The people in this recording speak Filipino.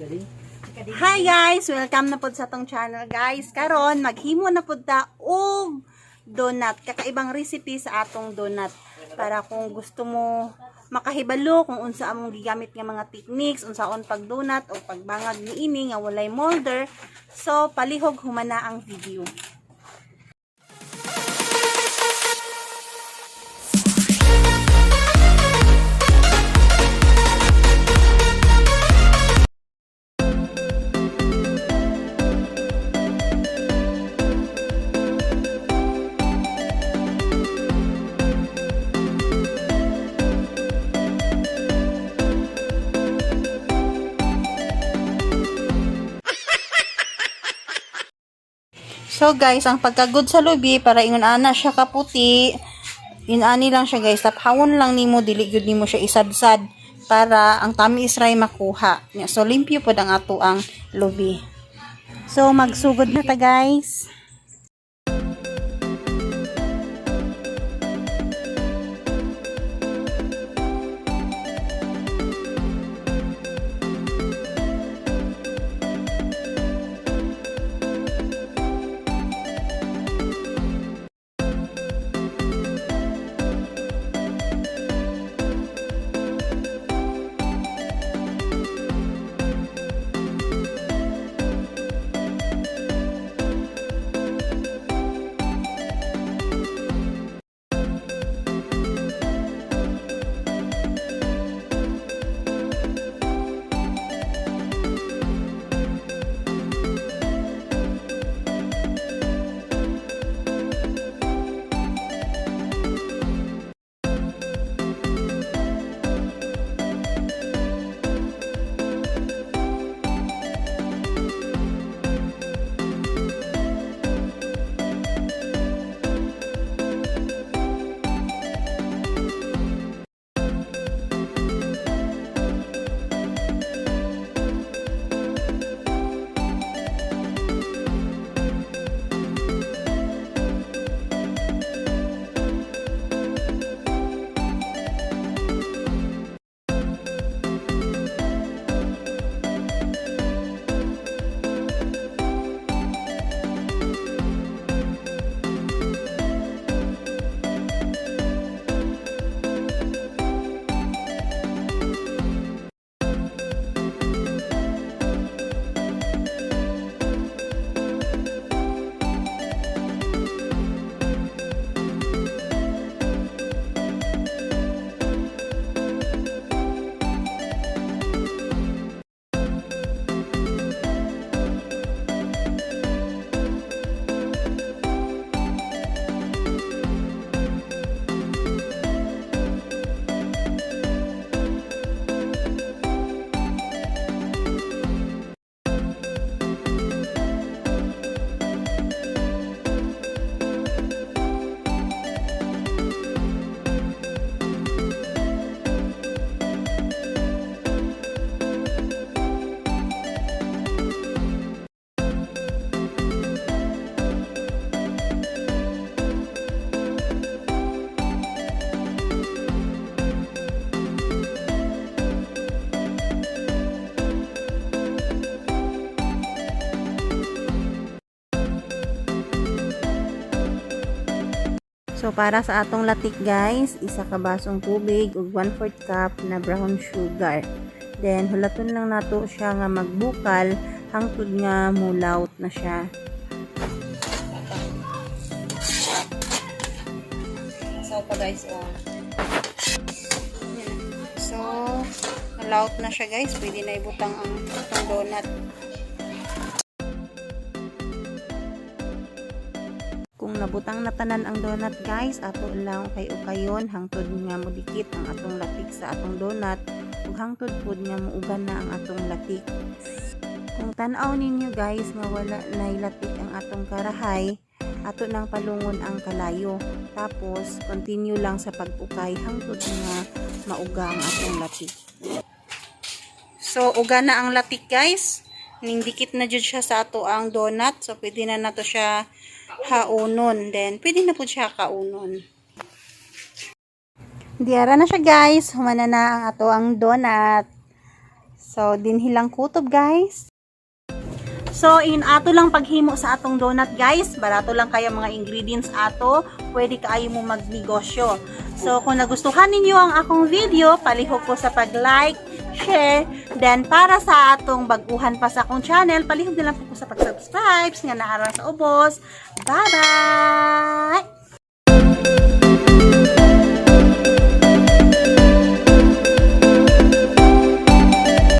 Hi guys, welcome na pod sa tong channel guys. Karon maghimo na pod ta og donut, kakaibang recipe sa atong donut. Para kung gusto mo makahibalo kung unsa among gigamit nga mga techniques, unsaon pag donut o pagbangag niini nga walay molder. So palihog humana ang video. So guys, ang pagkagod sa lubi para ingon ana siya kaputi. Inani lang siya guys, taphawon lang nimo, dili gyud nimo siya isadsad para ang tamis ray makuha. So limpyo pod ang ato ang lubi. So magsugod na ta guys. So para sa atong latik guys, isa ka basong tubig ug 1/4 cup na brown sugar. Then hulaton lang nato siya nga magbukal hangtod nga mulawt na siya. So pa guys So nalawt na siya guys, pwede na ibutang ang donut. Kung nabutang na tanan ang donut guys, ato lang ukayon hangtod nga modikit ang atong latik sa atong donut ug hangtod pud nga muugan na ang atong latik. Kung tan-aw ninyo guys nga wala nay latik ang atong karahay, ato nang palungon ang kalayo. Tapos continue lang sa pag-ukay hangtod nga mauga ang atong latik. So uga na ang latik guys. Ning dikit na jud siya sa ato ang donut. So pwede na nato siya haunon. Then, pwede na po siya kaunon. Diara na siya guys. Humana na ang ato ang donut. So, dinhilang kutob guys. So, in ato lang paghimo sa atong donut guys. Barato lang kaya mga ingredients ato. Pwede kaayo mo magnegosyo. So, kung nagustuhan ninyo ang akong video, palihog ko sa pag-like, share, then para sa atong baguhan pa sa akong channel, palihog na lang po ko sa pag-subscribe nga naaraw sa ubos. Bye-bye!